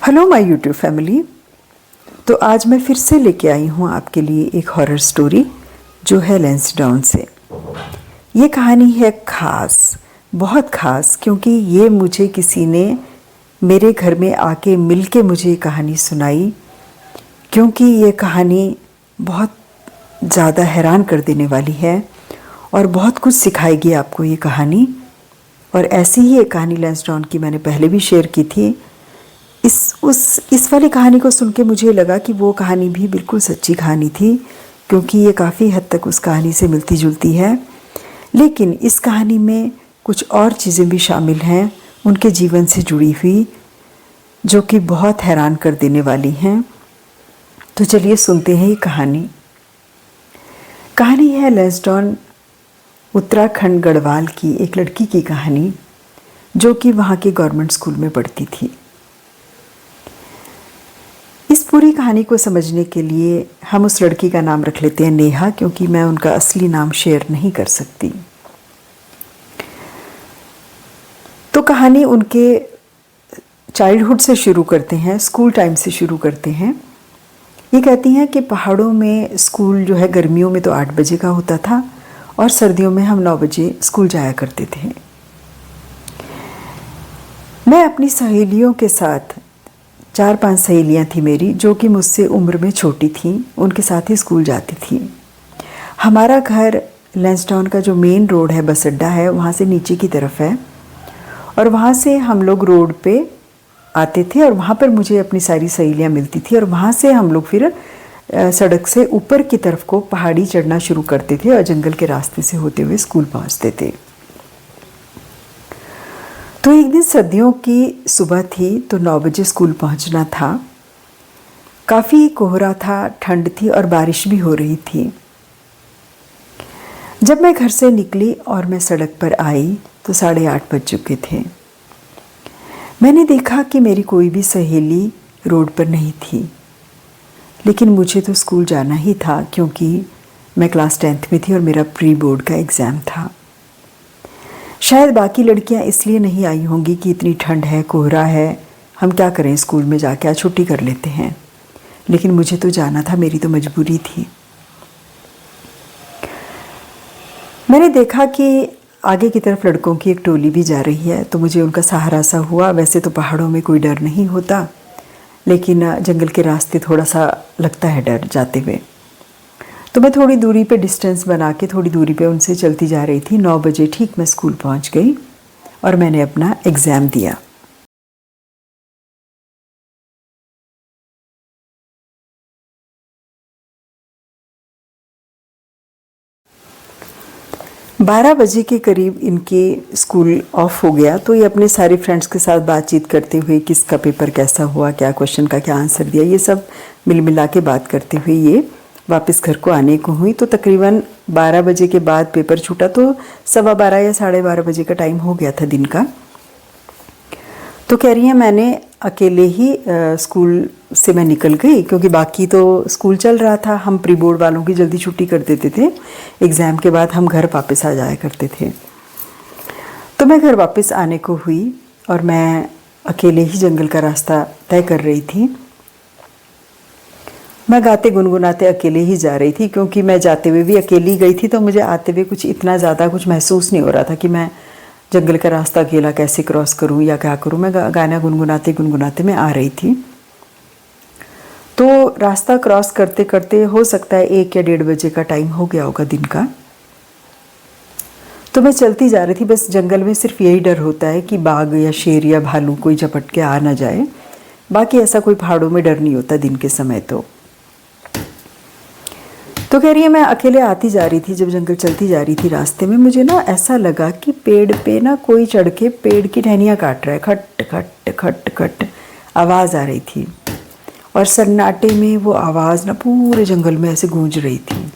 Hello my YouTube family. तो आज मैं फिर से लेके आई हूँ आपके लिए एक हॉरर स्टोरी जो है लैंसडाउन से। ये कहानी है ख़ास, बहुत ख़ास, क्योंकि ये मुझे किसी ने मेरे घर में आके मिल के मुझे ये कहानी सुनाई। क्योंकि ये कहानी बहुत ज़्यादा हैरान कर देने वाली है और बहुत कुछ सिखाएगी आपको ये कहानी। और ऐसी ही एक कहानी लैंसडाउन की मैंने पहले भी शेयर की थी। इस वाली कहानी को सुन के मुझे लगा कि वो कहानी भी बिल्कुल सच्ची कहानी थी, क्योंकि ये काफ़ी हद तक उस कहानी से मिलती जुलती है। लेकिन इस कहानी में कुछ और चीज़ें भी शामिल हैं उनके जीवन से जुड़ी हुई, जो कि बहुत हैरान कर देने वाली हैं। तो चलिए सुनते हैं ये कहानी। कहानी है लैंसडाउन उत्तराखंड गढ़वाल की एक लड़की की कहानी, जो कि वहाँ के गवर्नमेंट स्कूल में पढ़ती थी। इस पूरी कहानी को समझने के लिए हम उस लड़की का नाम रख लेते हैं नेहा, क्योंकि मैं उनका असली नाम शेयर नहीं कर सकती। तो कहानी उनके चाइल्डहुड से शुरू करते हैं, स्कूल टाइम से शुरू करते हैं। ये कहती हैं कि पहाड़ों में स्कूल जो है गर्मियों में तो 8 बजे का होता था और सर्दियों में हम 9 बजे स्कूल जाया करते थे। मैं अपनी सहेलियों के साथ, 4-5 सहेलियाँ थी मेरी, जो कि मुझसे उम्र में छोटी थीं, उनके साथ ही स्कूल जाती थी। हमारा घर लैंसडाउन का जो मेन रोड है, बस अड्डा है, वहाँ से नीचे की तरफ है। और वहाँ से हम लोग रोड पे आते थे और वहाँ पर मुझे अपनी सारी सहेलियाँ मिलती थी। और वहाँ से हम लोग फिर सड़क से ऊपर की तरफ को पहाड़ी चढ़ना शुरू करते थे और जंगल के रास्ते से होते हुए स्कूल पहुँचते थे। तो एक दिन सर्दियों की सुबह थी, तो 9 बजे स्कूल पहुंचना था। काफ़ी कोहरा था, ठंड थी और बारिश भी हो रही थी। जब मैं घर से निकली और मैं सड़क पर आई तो 8:30 बज चुके थे। मैंने देखा कि मेरी कोई भी सहेली रोड पर नहीं थी, लेकिन मुझे तो स्कूल जाना ही था, क्योंकि मैं क्लास 10th में थी और मेरा प्री बोर्ड का एग्ज़ाम था। शायद बाकी लड़कियां इसलिए नहीं आई होंगी कि इतनी ठंड है, कोहरा है, हम क्या करें स्कूल में जाके, आज छुट्टी कर लेते हैं। लेकिन मुझे तो जाना था, मेरी तो मजबूरी थी। मैंने देखा कि आगे की तरफ लड़कों की एक टोली भी जा रही है, तो मुझे उनका सहारा सा हुआ। वैसे तो पहाड़ों में कोई डर नहीं होता, लेकिन जंगल के रास्ते थोड़ा सा लगता है डर जाते हुए। तो मैं थोड़ी दूरी पे डिस्टेंस बना के थोड़ी दूरी पे उनसे चलती जा रही थी। 9 बजे ठीक मैं स्कूल पहुंच गई और मैंने अपना एग्ज़ाम दिया। बारह बजे के करीब इनके स्कूल ऑफ हो गया, तो ये अपने सारे फ्रेंड्स के साथ बातचीत करते हुए, किसका पेपर कैसा हुआ, क्या क्वेश्चन का क्या आंसर दिया, ये सब मिल मिला के बात करते हुए ये वापस घर को आने को हुई। तो तकरीबन 12 बजे के बाद पेपर छूटा, तो 12:15 या 12:30 बजे का टाइम हो गया था दिन का। तो कह रही है मैंने अकेले ही स्कूल से मैं निकल गई, क्योंकि बाकी तो स्कूल चल रहा था। हम प्री बोर्ड वालों की जल्दी छुट्टी कर देते थे, एग्ज़ाम के बाद हम घर वापस आ जाया करते थे। तो मैं घर वापस आने को हुई और मैं अकेले ही जंगल का रास्ता तय कर रही थी। मैं गाते गुनगुनाते अकेले ही जा रही थी, क्योंकि मैं जाते हुए भी अकेली गई थी, तो मुझे आते हुए कुछ इतना ज़्यादा कुछ महसूस नहीं हो रहा था कि मैं जंगल का रास्ता अकेला कैसे क्रॉस करूं या क्या करूं। मैं गाना गुनगुनाते गुनगुनाते मैं आ रही थी। तो रास्ता क्रॉस करते करते हो सकता है 1 या 1:30 बजे का टाइम हो गया होगा दिन का। तो मैं चलती जा रही थी। बस जंगल में सिर्फ यही डर होता है कि बाघ या शेर या भालू कोई झपट के आ ना जाए, बाकी ऐसा कोई पहाड़ों में डर नहीं होता दिन के समय। तो कह रही है मैं अकेले आती जा रही थी, जब जंगल चलती जा रही थी रास्ते में मुझे ना ऐसा लगा कि पेड़ पे ना कोई चढ़ के पेड़ की टहनियाँ काट रहा है। खट खट खट खट आवाज़ आ रही थी और सन्नाटे में वो आवाज़ ना पूरे जंगल में ऐसे गूंज रही थी।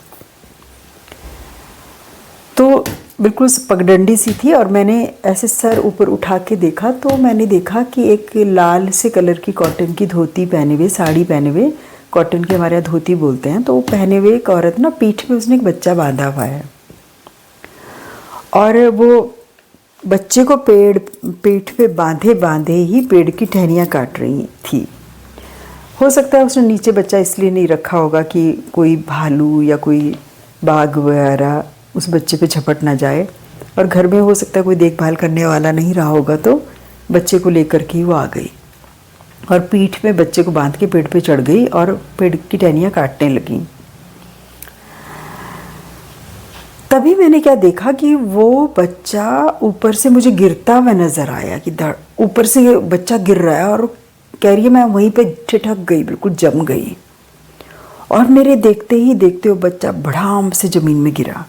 तो बिल्कुल पगडंडी सी थी और मैंने ऐसे सर ऊपर उठा के देखा, तो मैंने देखा कि एक लाल से कलर की कॉटन की धोती पहने हुए, साड़ी पहने हुए, कॉटन की हमारे यहाँ धोती बोलते हैं, तो वो पहने हुए एक औरत ना पीठ पे उसने एक बच्चा बांधा हुआ है और वो बच्चे को पीठ पे बांधे बांधे ही पेड़ की टहनियाँ काट रही थी। हो सकता है उसने नीचे बच्चा इसलिए नहीं रखा होगा कि कोई भालू या कोई बाघ वगैरह उस बच्चे पे झपट ना जाए, और घर में हो सकता है कोई देखभाल करने वाला नहीं रहा होगा, तो बच्चे को लेकर के वो आ गई और पीठ में बच्चे को बांध के पेड़ पे चढ़ गई और पेड़ की टहनियाँ काटने लगी। तभी मैंने क्या देखा कि वो बच्चा ऊपर से मुझे गिरता हुआ नजर आया कि ऊपर से बच्चा गिर रहा है, और कह रही है मैं वहीं पे ठिठक गई, बिल्कुल जम गई, और मेरे देखते ही देखते वो बच्चा भड़ाम से ज़मीन में गिरा,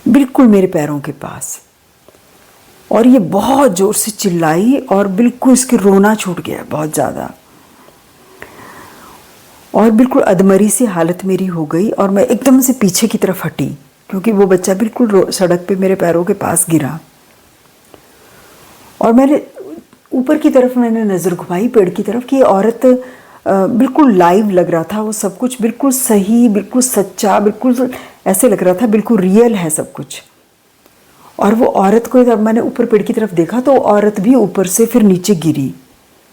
बिल्कुल मेरे पैरों के पास। और ये बहुत ज़ोर से चिल्लाई और बिल्कुल इसके रोना छूट गया बहुत ज़्यादा, और बिल्कुल अधमरी सी हालत मेरी हो गई, और मैं एकदम से पीछे की तरफ हटी क्योंकि वो बच्चा बिल्कुल सड़क पे मेरे पैरों के पास गिरा। और मैंने ऊपर की तरफ मैंने नज़र घुमाई पेड़ की तरफ कि औरत बिल्कुल लाइव लग रहा था, वो सब कुछ बिल्कुल सही, बिल्कुल सच्चा, बिल्कुल ऐसे लग रहा था बिल्कुल रियल है सब कुछ। और वो औरत को जब मैंने ऊपर पेड़ की तरफ देखा तो औरत भी ऊपर से फिर नीचे गिरी,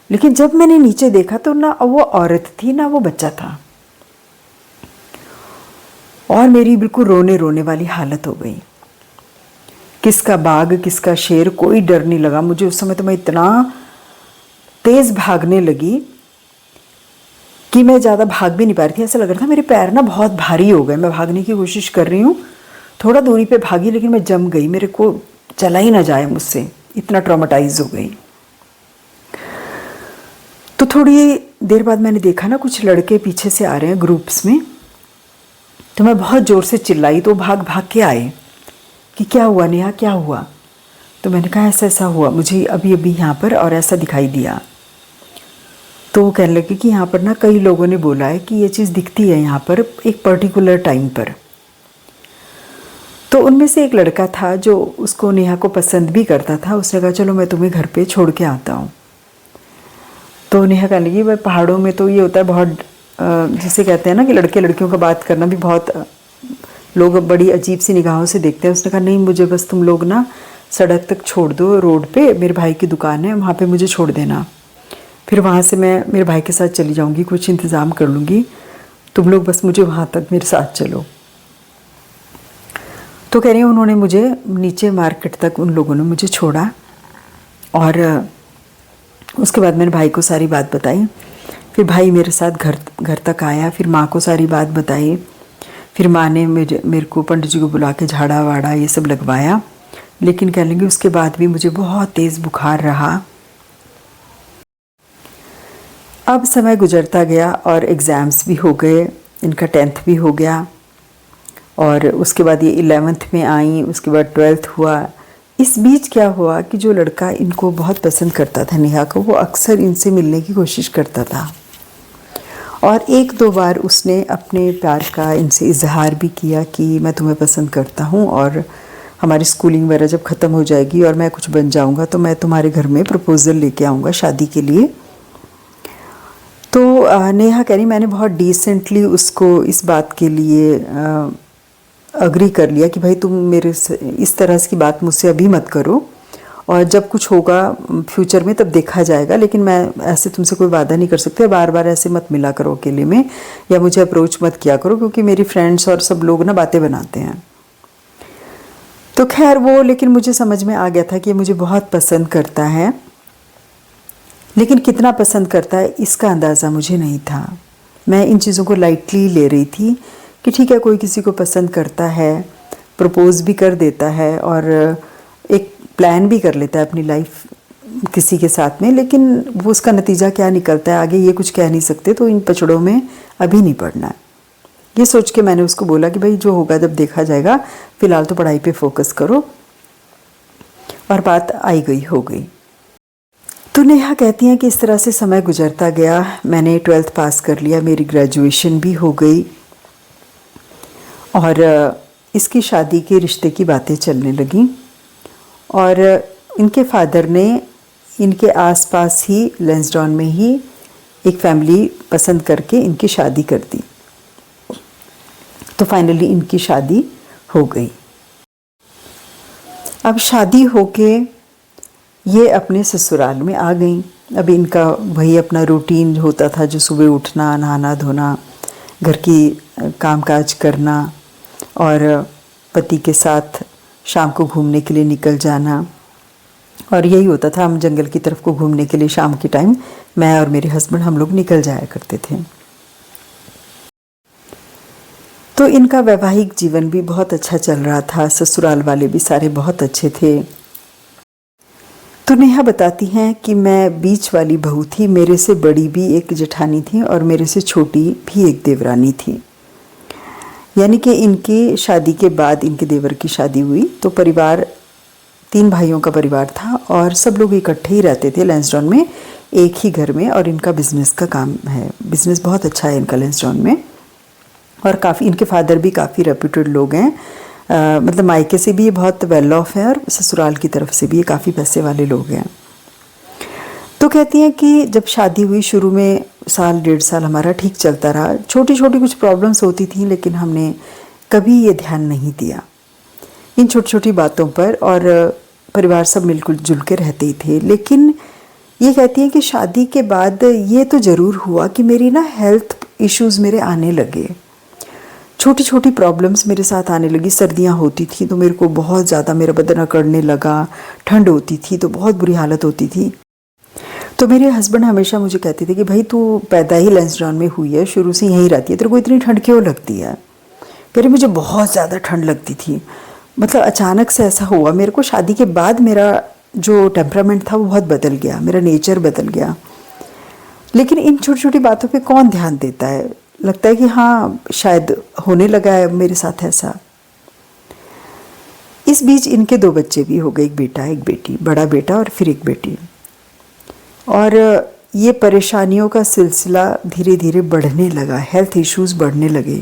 लेकिन जब मैंने नीचे देखा तो ना वो औरत थी ना वो बच्चा था, और मेरी बिल्कुल रोने रोने वाली हालत हो गई। किसका बाघ किसका शेर कोई डर नहीं लगा मुझे उस समय। तो मैं इतना तेज भागने लगी कि मैं ज़्यादा भाग भी नहीं पा रही थी, ऐसा लग रहा था मेरे पैर ना बहुत भारी हो गए। मैं भागने की कोशिश कर रही हूँ, थोड़ा दूरी पे भागी लेकिन मैं जम गई, मेरे को चला ही ना जाए मुझसे, इतना ट्रॉमेटाइज हो गई। तो थोड़ी देर बाद मैंने देखा ना कुछ लड़के पीछे से आ रहे हैं ग्रुप्स में, तो मैं बहुत ज़ोर से चिल्लाई, तो भाग भाग के आए कि क्या हुआ नेहा, क्या हुआ। तो मैंने कहा ऐसा ऐसा हुआ मुझे अभी अभी यहाँ पर, और ऐसा दिखाई दिया। तो वो कहने लगे कि यहाँ पर ना कई लोगों ने बोला है कि ये चीज़ दिखती है यहाँ पर एक पर्टिकुलर टाइम पर। तो उनमें से एक लड़का था जो उसको नेहा को पसंद भी करता था, उसने कहा चलो मैं तुम्हें घर पे छोड़ के आता हूँ। तो नेहा कहने लगी भाई पहाड़ों में तो ये होता है बहुत, जिसे कहते हैं ना कि लड़के लड़कियों का बात करना भी बहुत लोग बड़ी अजीब सी निगाहों से देखते हैं। उसने कहा नहीं मुझे बस तुम लोग ना सड़क तक छोड़ दो, रोड पे मेरे भाई की दुकान है वहाँ पे मुझे छोड़ देना, फिर वहाँ से मैं मेरे भाई के साथ चली जाऊँगी, कुछ इंतज़ाम कर लूँगी, तुम लोग बस मुझे वहाँ तक मेरे साथ चलो। तो कह रही हैं उन्होंने मुझे नीचे मार्केट तक उन लोगों ने मुझे छोड़ा, और उसके बाद मैंने भाई को सारी बात बताई। फिर भाई मेरे साथ घर तक आया, फिर माँ को सारी बात बताई, फिर माँ ने मेरे को पंडित जी को बुला के झाड़ा वाड़ा ये सब लगवाया। लेकिन कह लेंगे उसके बाद भी मुझे बहुत तेज़ बुखार रहा। अब समय गुजरता गया और एग्ज़ाम्स भी हो गए, इनका 10th भी हो गया, और उसके बाद ये 11th में आई, उसके बाद 12th हुआ। इस बीच क्या हुआ कि जो लड़का इनको बहुत पसंद करता था नेहा को, वो अक्सर इनसे मिलने की कोशिश करता था, और एक दो बार उसने अपने प्यार का इनसे इजहार भी किया कि मैं तुम्हें पसंद करता हूँ, और हमारी स्कूलिंग वगैरह जब ख़त्म हो जाएगी और मैं कुछ बन जाऊँगा तो मैं तुम्हारे घर में प्रपोज़ल लेके आऊँगा शादी के लिए। तो नेहा कह रही मैंने बहुत डिसेंटली उसको इस बात के लिए अग्री कर लिया कि भाई तुम मेरे इस तरह की बात मुझसे अभी मत करो, और जब कुछ होगा फ्यूचर में तब देखा जाएगा, लेकिन मैं ऐसे तुमसे कोई वादा नहीं कर सकती, बार बार ऐसे मत मिला करो अकेले में, या मुझे अप्रोच मत किया करो क्योंकि मेरी फ्रेंड्स और सब लोग ना बातें बनाते हैं। तो खैर वो, लेकिन मुझे समझ में आ गया था कि मुझे बहुत पसंद करता है, लेकिन कितना पसंद करता है इसका अंदाज़ा मुझे नहीं था। मैं इन चीज़ों को लाइटली ले रही थी कि ठीक है कोई किसी को पसंद करता है, प्रपोज़ भी कर देता है, और एक प्लान भी कर लेता है अपनी लाइफ किसी के साथ में, लेकिन वो उसका नतीजा क्या निकलता है आगे ये कुछ कह नहीं सकते, तो इन पचड़ों में अभी नहीं पड़ना है। ये सोच के मैंने उसको बोला कि भाई जो होगा जब देखा जाएगा, फ़िलहाल तो पढ़ाई पे फोकस करो, और बात आई गई हो गई। तो नेहा कहती हैं कि इस तरह से समय गुजरता गया, मैंने 12th पास कर लिया, मेरी ग्रेजुएशन भी हो गई, और इसकी शादी के रिश्ते की बातें चलने लगीं, और इनके फादर ने इनके आसपास ही लैंसडाउन में ही एक फैमिली पसंद करके इनकी शादी कर दी। तो फाइनली इनकी शादी हो गई। अब शादी होके ये अपने ससुराल में आ गई। अब इनका वही अपना रूटीन होता था, जो सुबह उठना, नहाना धोना, घर की कामकाज करना और पति के साथ शाम को घूमने के लिए निकल जाना। और यही होता था, हम जंगल की तरफ को घूमने के लिए शाम के टाइम मैं और मेरे हस्बैंड हम लोग निकल जाया करते थे। तो इनका वैवाहिक जीवन भी बहुत अच्छा चल रहा था, ससुराल वाले भी सारे बहुत अच्छे थे। तो नेहा बताती हैं कि मैं बीच वाली बहू थी, मेरे से बड़ी भी एक जेठानी थी और मेरे से छोटी भी एक देवरानी थी। यानी कि इनकी शादी के बाद इनके देवर की शादी हुई तो परिवार 3 भाइयों का परिवार था और सब लोग इकट्ठे ही रहते थे लैंसडाउन में, एक ही घर में। और इनका बिज़नेस का काम है, बिज़नेस बहुत अच्छा है इनका लैंसडाउन में। और काफ़ी इनके फादर भी काफ़ी रेप्यूटेड लोग हैं, मतलब मायके से भी ये बहुत वेल ऑफ है और ससुराल की तरफ से भी ये काफ़ी पैसे वाले लोग हैं। तो कहती हैं कि जब शादी हुई शुरू में साल 1.5 साल हमारा ठीक चलता रहा, छोटी छोटी कुछ प्रॉब्लम्स होती थी लेकिन हमने कभी ये ध्यान नहीं दिया इन छोटी छोटी बातों पर, और परिवार सब मिलजुल जुल के रहते ही थे। लेकिन ये कहती हैं कि शादी के बाद ये तो ज़रूर हुआ कि मेरी ना हेल्थ इश्यूज़ मेरे आने लगे, छोटी छोटी प्रॉब्लम्स मेरे साथ आने लगी। सर्दियाँ होती थी तो मेरे को बहुत ज़्यादा मेरा बदन अकड़ने लगा, ठंड होती थी तो बहुत बुरी हालत होती थी। तो मेरे हस्बैंड हमेशा मुझे कहते थे कि भाई तू पैदा ही लैंसडाउन में हुई है, शुरू से यहीं रहती है, तेरे को इतनी ठंड क्यों लगती है। फिर मुझे बहुत ज़्यादा ठंड लगती थी, मतलब अचानक से ऐसा हुआ मेरे को। शादी के बाद मेरा जो टेम्परामेंट था वो बहुत बदल गया, मेरा नेचर बदल गया। लेकिन इन छोटी छोटी बातों पे कौन ध्यान देता है, लगता है कि हाँ शायद होने लगा है मेरे साथ ऐसा। इस बीच इनके 2 बच्चे भी हो गए, एक बेटा एक बेटी, बड़ा बेटा और फिर एक बेटी। और ये परेशानियों का सिलसिला धीरे धीरे बढ़ने लगा, हेल्थ इश्यूज़ बढ़ने लगे।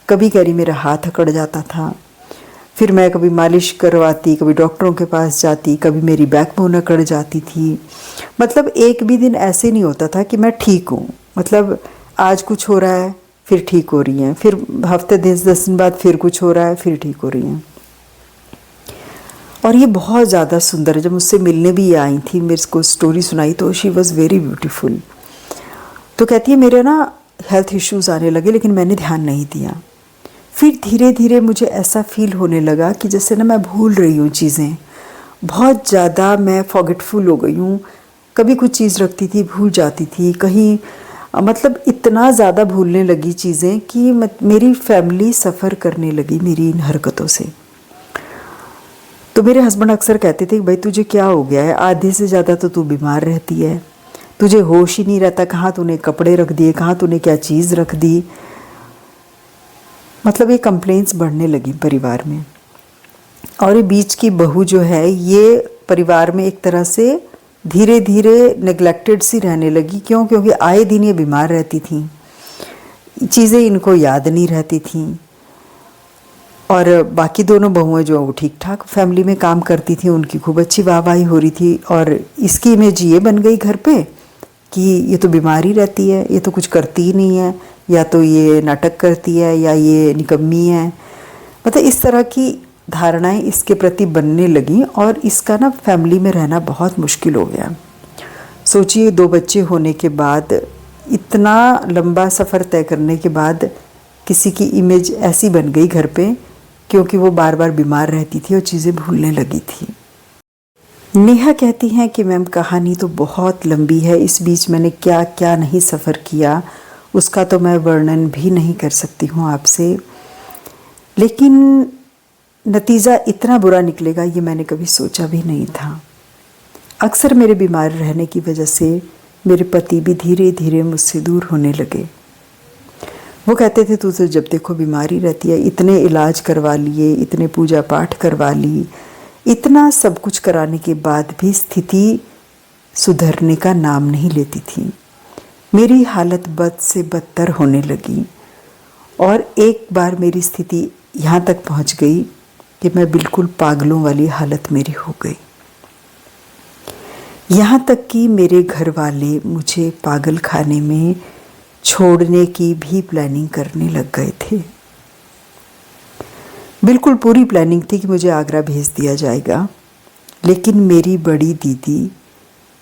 कभी कभी मेरा हाथ अकड़ जाता था, फिर मैं कभी मालिश करवाती, कभी डॉक्टरों के पास जाती, कभी मेरी बैकबोन अकड़ जाती थी। मतलब एक भी दिन ऐसे नहीं होता था कि मैं ठीक हूँ, मतलब आज कुछ हो रहा है फिर ठीक हो रही हैं, फिर हफ्ते 10 दिन बाद फिर कुछ हो रहा है फिर ठीक हो रही हैं। और ये बहुत ज़्यादा सुंदर है, जब मुझसे मिलने भी ये आई थी, मेरे को स्टोरी सुनाई तो शी वॉज़ वेरी ब्यूटीफुल। तो कहती है मेरे ना हेल्थ इश्यूज़ आने लगे लेकिन मैंने ध्यान नहीं दिया। फिर धीरे धीरे मुझे ऐसा फील होने लगा कि जैसे ना मैं भूल रही हूँ चीज़ें, बहुत ज़्यादा मैं फॉरगेटफुल हो गई हूँ। कभी कुछ चीज़ रखती थी भूल जाती थी, कहीं मतलब इतना ज़्यादा भूलने लगी चीज़ें कि मेरी फैमिली सफ़र करने लगी मेरी इन हरकतों से। तो मेरे हस्बैंड अक्सर कहते थे कि भाई तुझे क्या हो गया है, आधे से ज़्यादा तो तू बीमार रहती है, तुझे होश ही नहीं रहता, कहाँ तूने कपड़े रख दिए, कहाँ तूने क्या चीज़ रख दी। मतलब ये कंप्लेंट्स बढ़ने लगी परिवार में। और ये बीच की बहू जो है ये परिवार में एक तरह से धीरे धीरे नेग्लेक्टेड सी रहने लगी। क्यों? क्योंकि आए दिन ये बीमार रहती थी, चीज़ें इनको याद नहीं रहती थी। और बाकी दोनों बहुएं जो वो ठीक ठाक फैमिली में काम करती थी, उनकी खूब अच्छी वाहवाही हो रही थी। और इसकी इमेज ये बन गई घर पे कि ये तो बीमार ही रहती है, ये तो कुछ करती ही नहीं है, या तो ये नाटक करती है या ये निकम्मी है। मतलब इस तरह की धारणाएं इसके प्रति बनने लगी और इसका ना फैमिली में रहना बहुत मुश्किल हो गया। सोचिए 2 बच्चे होने के बाद, इतना लंबा सफ़र तय करने के बाद किसी की इमेज ऐसी बन गई घर पे, क्योंकि वो बार बार बीमार रहती थी और चीज़ें भूलने लगी थी। नेहा कहती हैं कि मैम कहानी तो बहुत लंबी है, इस बीच मैंने क्या क्या नहीं सफ़र किया उसका तो मैं वर्णन भी नहीं कर सकती हूँ आपसे। लेकिन नतीजा इतना बुरा निकलेगा ये मैंने कभी सोचा भी नहीं था। अक्सर मेरे बीमार रहने की वजह से मेरे पति भी धीरे धीरे मुझसे दूर होने लगे। वो कहते थे तू तो जब देखो बीमारी रहती है, इतने इलाज करवा लिए, इतने पूजा पाठ करवा ली, इतना सब कुछ कराने के बाद भी स्थिति सुधरने का नाम नहीं लेती थी। मेरी हालत बद से बदतर होने लगी और एक बार मेरी स्थिति यहाँ तक पहुँच गई कि मैं बिल्कुल पागलों वाली हालत मेरी हो गई। यहाँ तक कि मेरे घर वाले मुझे पागल खाने में छोड़ने की भी प्लानिंग करने लग गए थे। बिल्कुल पूरी प्लानिंग थी कि मुझे आगरा भेज दिया जाएगा, लेकिन मेरी बड़ी दीदी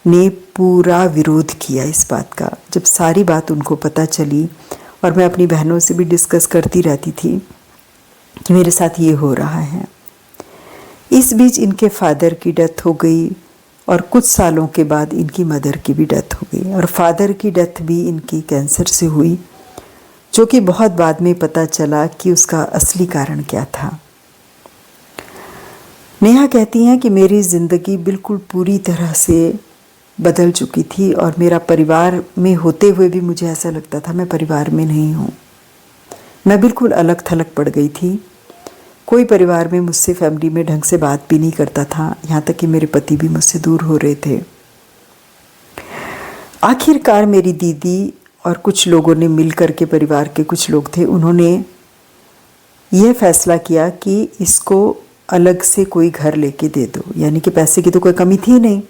ने पूरा विरोध किया इस बात का। जब सारी बात उनको पता चली, और मैं अपनी बहनों से भी डिस्कस करती रहती थी कि मेरे साथ ये हो रहा है। इस बीच इनके फादर की डेथ हो गई, और कुछ सालों के बाद इनकी मदर की भी डेथ हो गई, और फादर की डेथ भी इनकी कैंसर से हुई, जो कि बहुत बाद में पता चला कि उसका असली कारण क्या था। नेहा कहती हैं कि मेरी ज़िंदगी बिल्कुल पूरी तरह से बदल चुकी थी, और मेरा परिवार में होते हुए भी मुझे ऐसा लगता था मैं परिवार में नहीं हूँ। मैं बिल्कुल अलग थलग पड़ गई थी। कोई परिवार में मुझसे, फैमिली में ढंग से बात भी नहीं करता था, यहाँ तक कि मेरे पति भी मुझसे दूर हो रहे थे। आखिरकार मेरी दीदी और कुछ लोगों ने मिल कर के, परिवार के कुछ लोग थे, उन्होंने यह फैसला किया कि इसको अलग से कोई घर लेके दे दो, यानी कि पैसे की तो कोई कमी थी नहीं।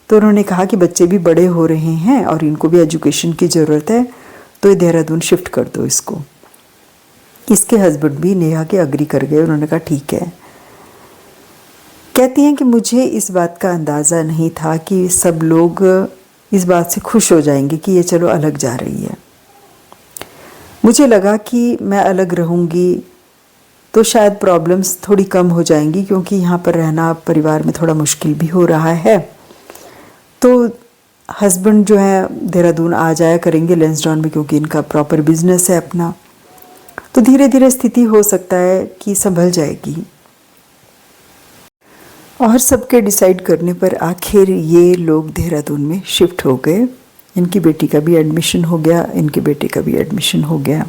तो उन्होंने कहा कि बच्चे भी बड़े हो रहे हैं और इनको भी एजुकेशन की ज़रूरत है, तो देहरादून शिफ्ट कर दो इसको। इसके हस्बैंड भी नेहा के अग्री कर गए। उन्होंने कहा ठीक है। कहती हैं कि मुझे इस बात का अंदाज़ा नहीं था कि सब लोग इस बात से खुश हो जाएंगे कि ये चलो अलग जा रही है। मुझे लगा कि मैं अलग रहूँगी तो शायद प्रॉब्लम्स थोड़ी कम हो जाएंगी, क्योंकि यहाँ पर रहना परिवार में थोड़ा मुश्किल भी हो रहा है। तो हस्बैंड जो है देहरादून आ जाया करेंगे लैंसडाउन में, क्योंकि इनका प्रॉपर बिजनेस है अपना। तो धीरे धीरे स्थिति हो सकता है कि संभल जाएगी। और सबके डिसाइड करने पर आखिर ये लोग देहरादून में शिफ्ट हो गए। इनकी बेटी का भी एडमिशन हो गया, इनके बेटे का भी एडमिशन हो गया।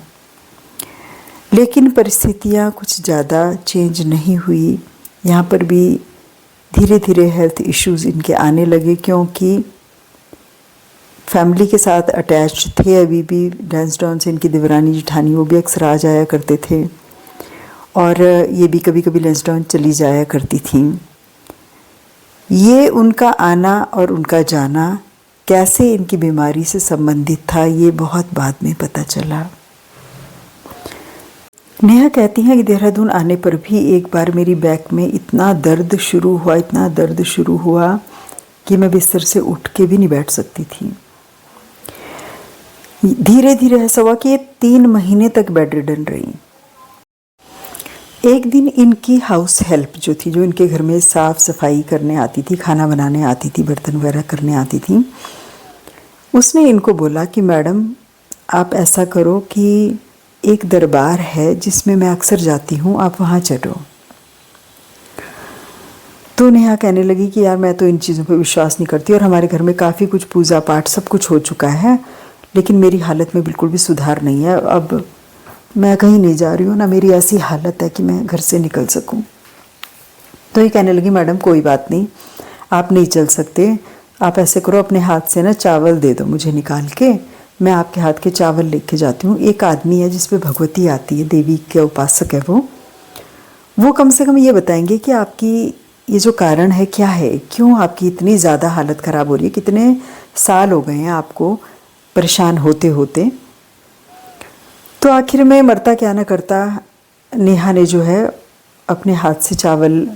लेकिन परिस्थितियाँ कुछ ज़्यादा चेंज नहीं हुई। यहाँ पर भी धीरे धीरे हेल्थ इश्यूज़ इनके आने लगे, क्योंकि फैमिली के साथ अटैच थे अभी भी। लैंसडाउन से इनकी देवरानी जेठानी वो भी अक्सर आ जाया करते थे, और ये भी कभी कभी लैंसडाउन चली जाया करती थी। ये उनका आना और उनका जाना कैसे इनकी बीमारी से संबंधित था, ये बहुत बाद में पता चला। नेहा कहती हैं कि देहरादून आने पर भी एक बार मेरी बैक में इतना दर्द शुरू हुआ कि मैं बिस्तर से उठ के भी नहीं बैठ सकती थी। धीरे धीरे ऐसा हुआ कि ये 3 महीने तक बेड रिडन रही। एक दिन इनकी हाउस हेल्प जो थी, जो इनके घर में साफ़ सफाई करने आती थी, खाना बनाने आती थी, बर्तन वगैरह करने आती थी, उसने इनको बोला कि मैडम आप ऐसा करो कि एक दरबार है जिसमें मैं अक्सर जाती हूँ, आप वहाँ चलो। तो नेहा कहने लगी कि यार मैं तो इन चीज़ों पर विश्वास नहीं करती, और हमारे घर में काफ़ी कुछ पूजा पाठ सब कुछ हो चुका है, लेकिन मेरी हालत में बिल्कुल भी सुधार नहीं है। अब मैं कहीं नहीं जा रही हूँ, ना मेरी ऐसी हालत है कि मैं घर से निकल सकूँ। तो ये कहने लगी मैडम कोई बात नहीं, आप नहीं चल सकते, आप ऐसे करो अपने हाथ से ना चावल दे दो मुझे निकाल के, मैं आपके हाथ के चावल लेके जाती हूँ। एक आदमी है जिस पे भगवती आती है, देवी के उपासक है वो कम से कम ये बताएंगे कि आपकी ये जो कारण है क्या है, क्यों आपकी इतनी ज़्यादा हालत ख़राब हो रही है, कितने साल हो गए हैं आपको परेशान होते होते। तो आखिर में मरता क्या ना करता, नेहा ने जो है अपने हाथ से चावल,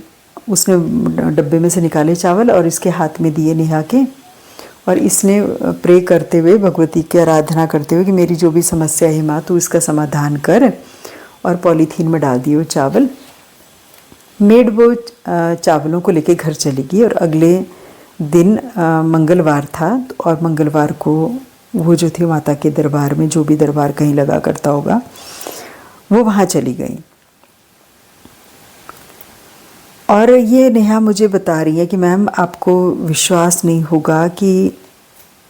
उसने डब्बे में से निकाले चावल और इसके हाथ में दिए नेहा के, और इसने प्रे करते हुए, भगवती की आराधना करते हुए कि मेरी जो भी समस्या है माँ तू इसका समाधान कर, और पॉलीथीन में डाल दिए वो चावल। मेड वो चावलों को लेके घर चली गई, और अगले दिन मंगलवार था, और मंगलवार को वो जो थी माता के दरबार में, जो भी दरबार कहीं लगा करता होगा, वो वहाँ चली गई। और ये नेहा मुझे बता रही है कि मैम आपको विश्वास नहीं होगा कि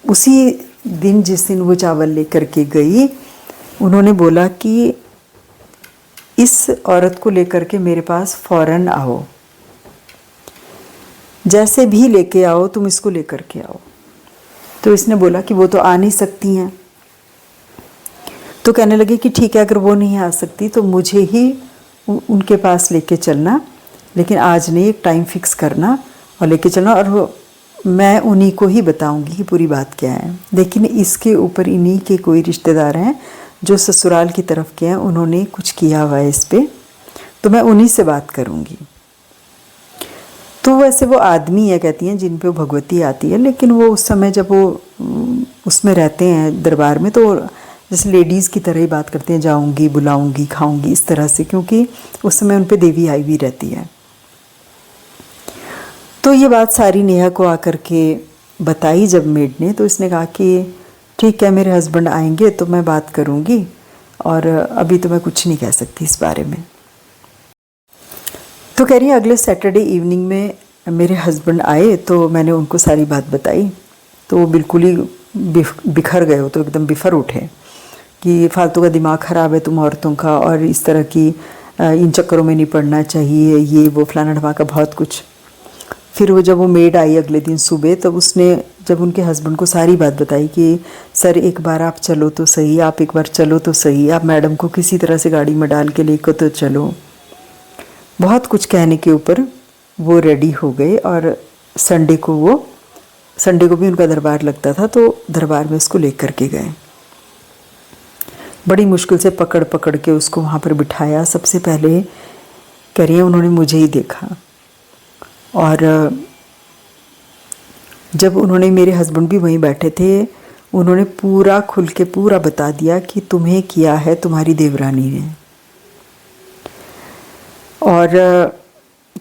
उसी दिन जिस दिन वो चावल लेकर के गई, उन्होंने बोला कि इस औरत को लेकर के मेरे पास फ़ौरन आओ, जैसे भी लेके आओ तुम इसको लेकर के आओ। तो इसने बोला कि वो तो आ नहीं सकती हैं। तो कहने लगे कि ठीक है, अगर वो नहीं आ सकती तो मुझे ही उनके पास लेके चलना, लेकिन आज नहीं, एक टाइम फिक्स करना और लेके चलना, और मैं उन्हीं को ही बताऊंगी कि पूरी बात क्या है। लेकिन इसके ऊपर इन्हीं के कोई रिश्तेदार हैं जो ससुराल की तरफ के हैं, उन्होंने कुछ किया हुआ है इस पर, तो मैं उन्हीं से बात करूंगी। तो वैसे वो आदमी है कहती हैं जिन पे वो भगवती आती है, लेकिन वो उस समय जब वो उसमें रहते हैं दरबार में, तो जैसे लेडीज़ की तरह ही बात करते हैं, जाऊंगी, बुलाऊंगी, खाऊंगी, इस तरह से, क्योंकि उस समय उन पे देवी आई हुई रहती है। तो ये बात सारी नेहा को आकर के बताई जब मेड ने, तो इसने कहा कि ठीक है, मेरे हस्बैंड आएंगे तो मैं बात करूंगी, और अभी तो मैं कुछ नहीं कह सकती इस बारे में। तो कह रही है अगले सैटरडे इवनिंग में मेरे हस्बैंड आए तो मैंने उनको सारी बात बताई, तो वो बिल्कुल ही बिखर गए हो, तो एकदम बिफर उठे कि फालतू का दिमाग ख़राब है तुम औरतों का, और इस तरह की इन चक्करों में नहीं पड़ना चाहिए, ये वो फलाना ढमाका बहुत कुछ। फिर वो जब वो मेड आई अगले दिन सुबह, तब उसने जब उनके हस्बैंड को सारी बात बताई कि सर एक बार आप चलो तो सही, आप एक बार चलो तो सही, आप मैडम को किसी तरह से गाड़ी में डाल के लेकर तो चलो, बहुत कुछ कहने के ऊपर वो रेडी हो गए। और संडे को भी उनका दरबार लगता था, तो दरबार में उसको लेकर के गए। बड़ी मुश्किल से पकड़ पकड़ के उसको वहाँ पर बिठाया। सबसे पहले कह रही है उन्होंने मुझे ही देखा, और जब उन्होंने, मेरे हस्बैंड भी वहीं बैठे थे, उन्होंने पूरा खुल के पूरा बता दिया कि तुम्हें किया है तुम्हारी देवरानी ने, और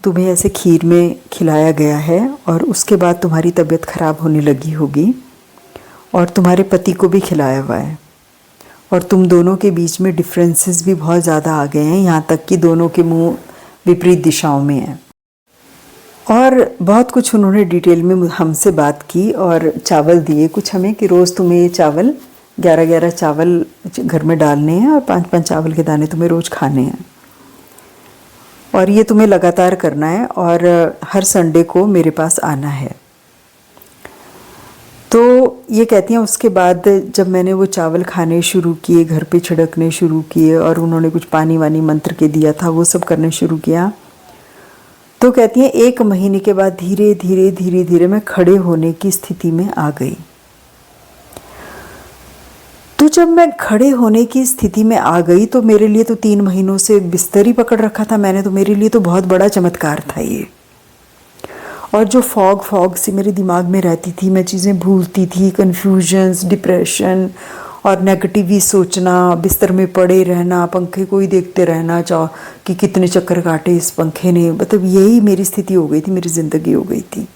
तुम्हें ऐसे खीर में खिलाया गया है, और उसके बाद तुम्हारी तबीयत ख़राब होने लगी होगी, और तुम्हारे पति को भी खिलाया हुआ है, और तुम दोनों के बीच में डिफरेंसेस भी बहुत ज़्यादा आ गए हैं, यहाँ तक कि दोनों के मुंह विपरीत दिशाओं में हैं। और बहुत कुछ उन्होंने डिटेल में हमसे बात की, और चावल दिए कुछ हमें कि रोज़ तुम्हें ये चावल 11-11 चावल घर में डालने हैं, और 5-5 चावल के दाने तुम्हें रोज़ खाने हैं, और ये तुम्हें लगातार करना है, और हर संडे को मेरे पास आना है। तो ये कहती हैं उसके बाद जब मैंने वो चावल खाने शुरू किए, घर पे छिड़कने शुरू किए, और उन्होंने कुछ पानी वानी मंत्र के दिया था, वो सब करने शुरू किया, तो कहती हैं 1 महीने के बाद धीरे धीरे धीरे धीरे मैं खड़े होने की स्थिति में आ गई। तो जब मैं खड़े होने की स्थिति में आ गई, तो मेरे लिए तो 3 महीनों से बिस्तर ही पकड़ रखा था मैंने, तो मेरे लिए तो बहुत बड़ा चमत्कार था ये। और जो फॉग सी मेरे दिमाग में रहती थी, मैं चीज़ें भूलती थी, कन्फ्यूजन्स, डिप्रेशन और नेगेटिव ही सोचना, बिस्तर में पड़े रहना, पंखे को ही देखते रहना, चाह कि कितने चक्कर काटे इस पंखे ने, मतलब यही मेरी स्थिति हो गई थी, मेरी ज़िंदगी हो गई थी।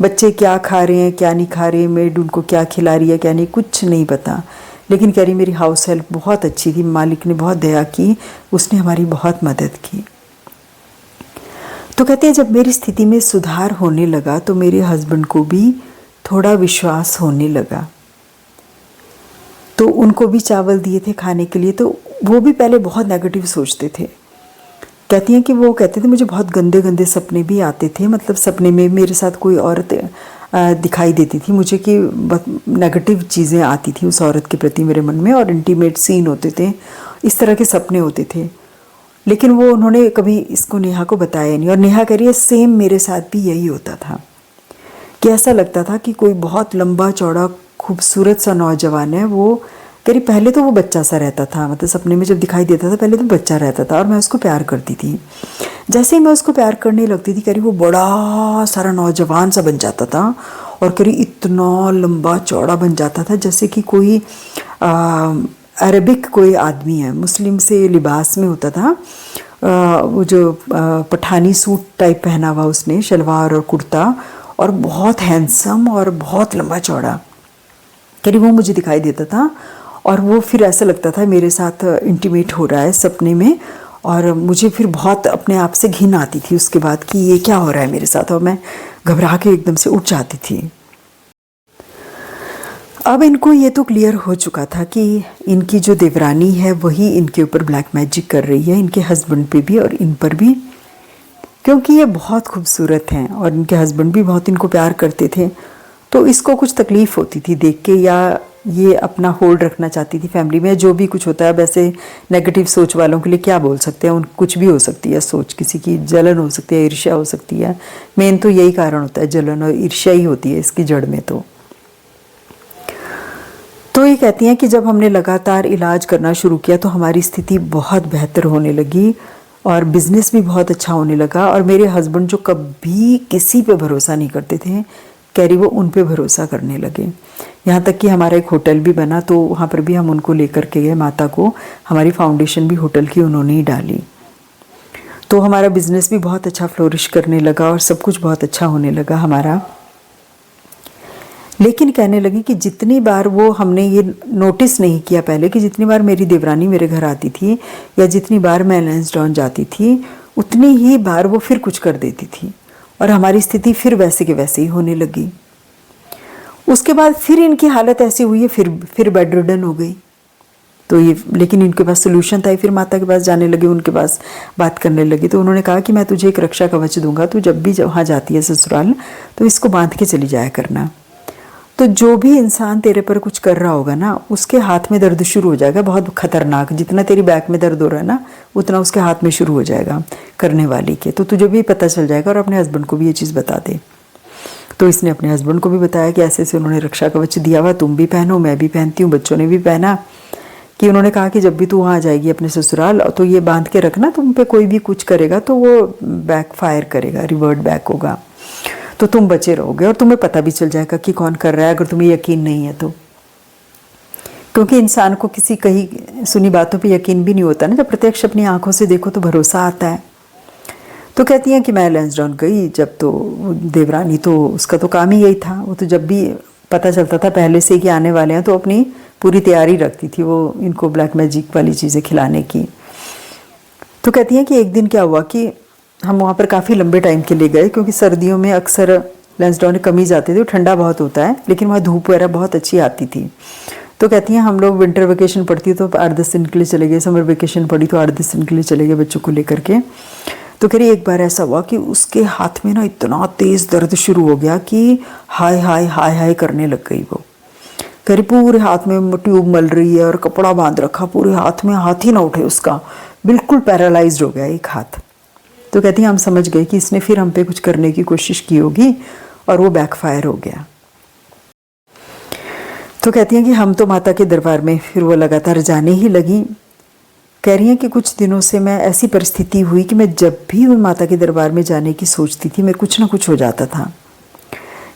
बच्चे क्या खा रहे हैं क्या नहीं खा रहे, मेड उनको क्या खिला रही है क्या नहीं, कुछ नहीं पता। लेकिन कह रही मेरी हाउस हेल्प बहुत अच्छी थी, मालिक ने बहुत दया की, उसने हमारी बहुत मदद की। तो कहते हैं जब मेरी स्थिति में सुधार होने लगा, तो मेरे हस्बैंड को भी थोड़ा विश्वास होने लगा, तो उनको भी चावल दिए थे खाने के लिए। तो वो भी पहले बहुत नेगेटिव सोचते थे। कहती हैं कि वो कहते थे मुझे बहुत गंदे गंदे सपने भी आते थे, मतलब सपने में मेरे साथ कोई औरत दिखाई देती थी मुझे, कि नेगेटिव चीज़ें आती थी उस औरत के प्रति मेरे मन में, और इंटीमेट सीन होते थे, इस तरह के सपने होते थे। लेकिन वो उन्होंने कभी इसको नेहा को बताया नहीं। और नेहा कह रही है सेम मेरे साथ भी यही होता था, कि ऐसा लगता था कि कोई बहुत लंबा चौड़ा खूबसूरत सा नौजवान है। वो कह रही पहले तो वो बच्चा सा रहता था, मतलब सपने में जब दिखाई देता था पहले तो बच्चा रहता था, और मैं उसको प्यार करती थी। जैसे ही मैं उसको प्यार करने लगती थी, कह रही वो बड़ा सारा नौजवान सा बन जाता था, और कह रही इतना लंबा चौड़ा बन जाता था जैसे कि कोई अरबिक कोई आदमी है, मुस्लिम से लिबास में होता था। वो जो पठानी सूट टाइप पहना हुआ उसने, शलवार और कुर्ता, और बहुत हैंडसम और बहुत लंबा चौड़ा, कह रही वो मुझे दिखाई देता था। और वो फिर ऐसा लगता था मेरे साथ इंटीमेट हो रहा है सपने में, और मुझे फिर बहुत अपने आप से घिन आती थी उसके बाद कि ये क्या हो रहा है मेरे साथ, और मैं घबरा के एकदम से उठ जाती थी। अब इनको ये तो क्लियर हो चुका था कि इनकी जो देवरानी है वही इनके ऊपर ब्लैक मैजिक कर रही है, इनके हस्बैंड पे भी और इन पर भी, क्योंकि ये बहुत खूबसूरत हैं और इनके हस्बैंड भी बहुत इनको प्यार करते थे। तो इसको कुछ तकलीफ़ होती थी देख के, या ये अपना होल्ड रखना चाहती थी फैमिली में। जो भी कुछ होता है वैसे नेगेटिव सोच वालों के लिए क्या बोल सकते हैं, उन कुछ भी हो सकती है सोच, किसी की जलन हो सकती है, ईर्ष्या हो सकती है। मेन तो यही कारण होता है, जलन और ईर्ष्या ही होती है इसकी जड़ में। तो ये कहती हैं कि जब हमने लगातार इलाज करना शुरू किया तो हमारी स्थिति बहुत बेहतर होने लगी, और बिज़नेस भी बहुत अच्छा होने लगा। और मेरे हस्बैंड जो कभी किसी पे भरोसा नहीं करते थे, कैरी वो उन पे भरोसा करने लगे। यहाँ तक कि हमारा एक होटल भी बना, तो वहाँ पर भी हम उनको लेकर के गए, माता को। हमारी फाउंडेशन भी होटल की उन्होंने ही डाली। तो हमारा बिज़नेस भी बहुत अच्छा फ्लोरिश करने लगा और सब कुछ बहुत अच्छा होने लगा हमारा। लेकिन कहने लगी कि जितनी बार वो हमने ये नोटिस नहीं किया पहले कि जितनी बार मेरी देवरानी मेरे घर आती थी या जितनी बार मैं लैंसडाउन जाती थी, उतनी ही बार वो फिर कुछ कर देती थी और हमारी स्थिति फिर वैसे के वैसे ही होने लगी। उसके बाद फिर इनकी हालत ऐसी हुई है, फिर बेड रिडन हो गई। तो ये, लेकिन इनके पास सोल्यूशन था। फिर माता के पास जाने लगे, उनके पास बात करने लगे। तो उन्होंने कहा कि मैं तुझे एक रक्षा कवच दूंगा, तू जब भी वहाँ जाती है ससुराल तो इसको बांध के चली जाया करना। तो जो भी इंसान तेरे पर कुछ कर रहा होगा ना, उसके हाथ में दर्द शुरू हो जाएगा, बहुत खतरनाक। जितना तेरी बैक में दर्द हो रहा है ना, उतना उसके हाथ में शुरू हो जाएगा करने वाली के। तो तुझे भी पता चल जाएगा और अपने हस्बैंड को भी ये चीज़ बता दे। तो इसने अपने हस्बैंड को भी बताया कि ऐसे ऐसे उन्होंने रक्षा कवच दिया हुआ, तुम भी पहनो, मैं भी पहनती हूँ, बच्चों ने भी पहना। कि उन्होंने कहा कि जब भी तू वहाँ आ जाएगी अपने ससुराल तो ये बांध के रखना, तुम पे कोई भी कुछ करेगा तो वो बैक फायर करेगा, रिवर्ट बैक होगा, तो तुम बचे रहोगे और तुम्हें पता भी चल जाएगा कि कौन कर रहा है, अगर तुम्हें यकीन नहीं है तो। क्योंकि इंसान को किसी कही सुनी बातों पे यकीन भी नहीं होता ना, जब प्रत्यक्ष अपनी आंखों से देखो तो भरोसा आता है। तो कहती हैं कि मैं लैंसडाउन गई जब, तो देवरानी तो उसका तो काम ही यही था, वो तो जब भी पता चलता था पहले से कि आने वाले हैं तो अपनी पूरी तैयारी रखती थी वो इनको ब्लैक मैजिक वाली चीज़ें खिलाने की। तो कहती हैं कि एक दिन क्या हुआ कि हम वहाँ पर काफ़ी लंबे टाइम के लिए गए, क्योंकि सर्दियों में अक्सर लैंसडाउन कम ही जाते थे, ठंडा बहुत होता है, लेकिन वहाँ धूप वगैरह बहुत अच्छी आती थी। तो कहती हैं हम लोग विंटर वेकेशन पड़ती तो 8-10 दिन के लिए चले गए, समर वेकेशन पड़ी तो 8-10 दिन के लिए चले गए बच्चों को लेकर के। तो कह रही एक बार ऐसा हुआ कि उसके हाथ में ना इतना तेज़ दर्द शुरू हो गया कि हाय हाय हाय हाय करने लग गई वो। कह रही पूरे हाथ में ट्यूब मल रही है और कपड़ा बांध रखा पूरे हाथ में, हाथ ही ना उठे उसका, बिल्कुल पैरालाइज्ड हो गया एक हाथ। तो कहती हैं हम समझ गए कि इसने फिर हम पे कुछ करने की कोशिश की होगी और वो बैकफायर हो गया। तो कहती हैं कि हम तो माता के दरबार में फिर वो लगातार जाने ही लगी। कह रही हैं कि कुछ दिनों से मैं ऐसी परिस्थिति हुई कि मैं जब भी उन माता के दरबार में जाने की सोचती थी, मेरे कुछ ना कुछ हो जाता था।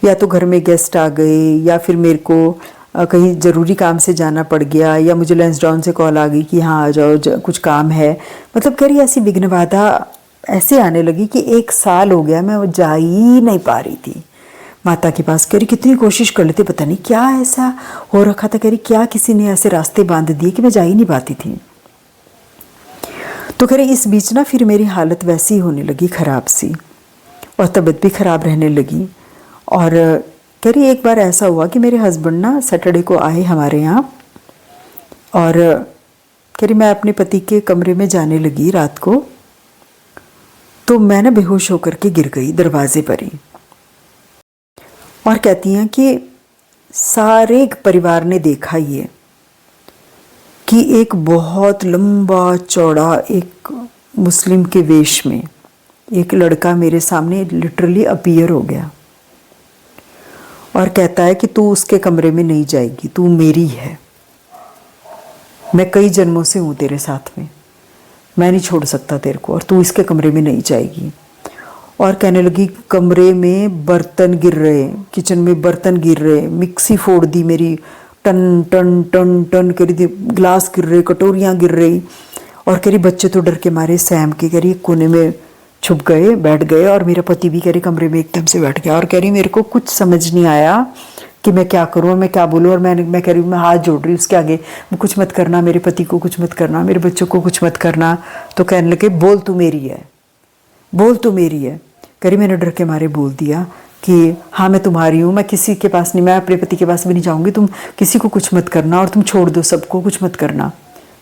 या तो घर में गेस्ट आ गए, या फिर मेरे को कहीं ज़रूरी काम से जाना पड़ गया, या मुझे लैंसडाउन से कॉल आ गई कि हाँ आ जाओ कुछ काम है। मतलब कह रही ऐसी विघ्न बाधा ऐसे आने लगी कि 1 साल हो गया मैं वो जा ही नहीं पा रही थी माता के पास। कह रही कितनी कोशिश कर लेते, पता नहीं क्या ऐसा हो रखा था। कह रही क्या किसी ने ऐसे रास्ते बांध दिए कि मैं जा ही नहीं पाती थी। तो कह रही इस बीच ना फिर मेरी हालत वैसी होने लगी ख़राब सी, और तबीयत भी ख़राब रहने लगी। और कह रही एक बार ऐसा हुआ कि मेरे हस्बैंड ना सैटरडे को आए हमारे यहाँ, और कह रही मैं अपने पति के कमरे में जाने लगी रात को, तो मैं ना बेहोश होकर के गिर गई दरवाजे पर ही। और कहती हैं कि सारे परिवार ने देखा ये कि एक बहुत लंबा चौड़ा एक मुस्लिम के वेश में एक लड़का मेरे सामने लिटरली अपीयर हो गया और कहता है कि तू उसके कमरे में नहीं जाएगी, तू मेरी है, मैं कई जन्मों से हूँ तेरे साथ में, मैं नहीं छोड़ सकता तेरे को, और तू इसके कमरे में नहीं जाएगी। और कहने लगी कमरे में बर्तन गिर रहे, किचन में बर्तन गिर रहे, मिक्सी फोड़ दी मेरी, टन टन टन टन करी थी, गिलास गिर रहे, कटोरियाँ गिर रही। और कह रही बच्चे तो डर के मारे सहम के कह रही कोने में छुप गए, बैठ गए, और मेरा पति भी कह रही कमरे में एकदम से बैठ गया। और कह रही मेरे को कुछ समझ नहीं आया कि मैं क्या करूँ और मैं क्या बोलूँ। और मैं कह रही हूँ, मैं हाथ जोड़ रही हूँ उसके आगे, कुछ मत करना, मेरे पति को कुछ मत करना, मेरे बच्चों को कुछ मत करना। तो कहने लगे बोल तू मेरी है, बोल तू मेरी है। कह रही मैंने डर के मारे बोल दिया कि हाँ मैं तुम्हारी हूँ, मैं किसी के पास नहीं, मैं अपने पति के पास भी नहीं जाऊँगी, तुम किसी को कुछ मत करना और तुम छोड़ दो सबको, कुछ मत करना।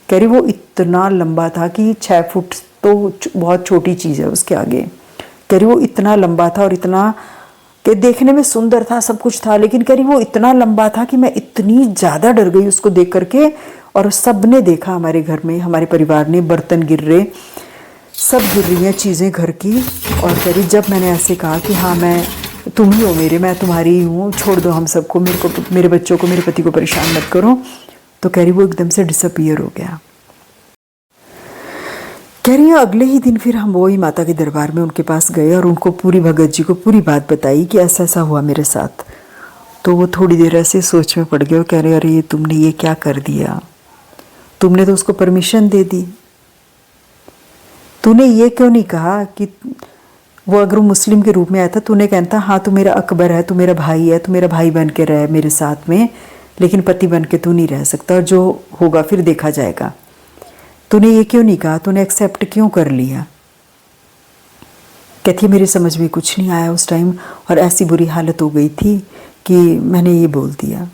कह रही वो इतना लंबा था कि 6 फुट तो बहुत छोटी चीज़ है उसके आगे। कह रही वो इतना लंबा था और इतना कि देखने में सुंदर था, सब कुछ था, लेकिन कह रही वो इतना लंबा था कि मैं इतनी ज़्यादा डर गई उसको देख करके। और सब ने देखा हमारे घर में, हमारे परिवार ने, बर्तन गिर रहे, सब गिर रही हैं चीज़ें घर की। और कह रही जब मैंने ऐसे कहा कि हाँ मैं, तुम ही हो मेरे, मैं तुम्हारी ही हूँ, छोड़ दो हम सबको, मेरे को, मेरे बच्चों को, मेरे पति को परेशान मत करो, तो कह रही वो एकदम से डिसअपीयर हो गया। कह रही है अगले ही दिन फिर हम वही माता के दरबार में उनके पास गए और उनको पूरी भगत जी को पूरी बात बताई कि ऐसा ऐसा हुआ मेरे साथ। तो वो थोड़ी देर ऐसे सोच में पड़ गए और कह रहे अरे तुमने ये क्या कर दिया, तुमने तो उसको परमिशन दे दी, तूने ये क्यों नहीं कहा कि वो अगर वो मुस्लिम के रूप में आया था तूने कहता हाँ तू मेरा अकबर है, तू मेरा भाई है, तू मेरा भाई बन के रहे मेरे साथ में, लेकिन पति बन के तू नहीं रह सकता और जो होगा फिर देखा जाएगा। तूने ये क्यों नहीं कहा, तूने एक्सेप्ट क्यों कर लिया। कहती है मेरी समझ में कुछ नहीं आया उस टाइम और ऐसी बुरी हालत हो गई थी कि मैंने ये बोल दिया।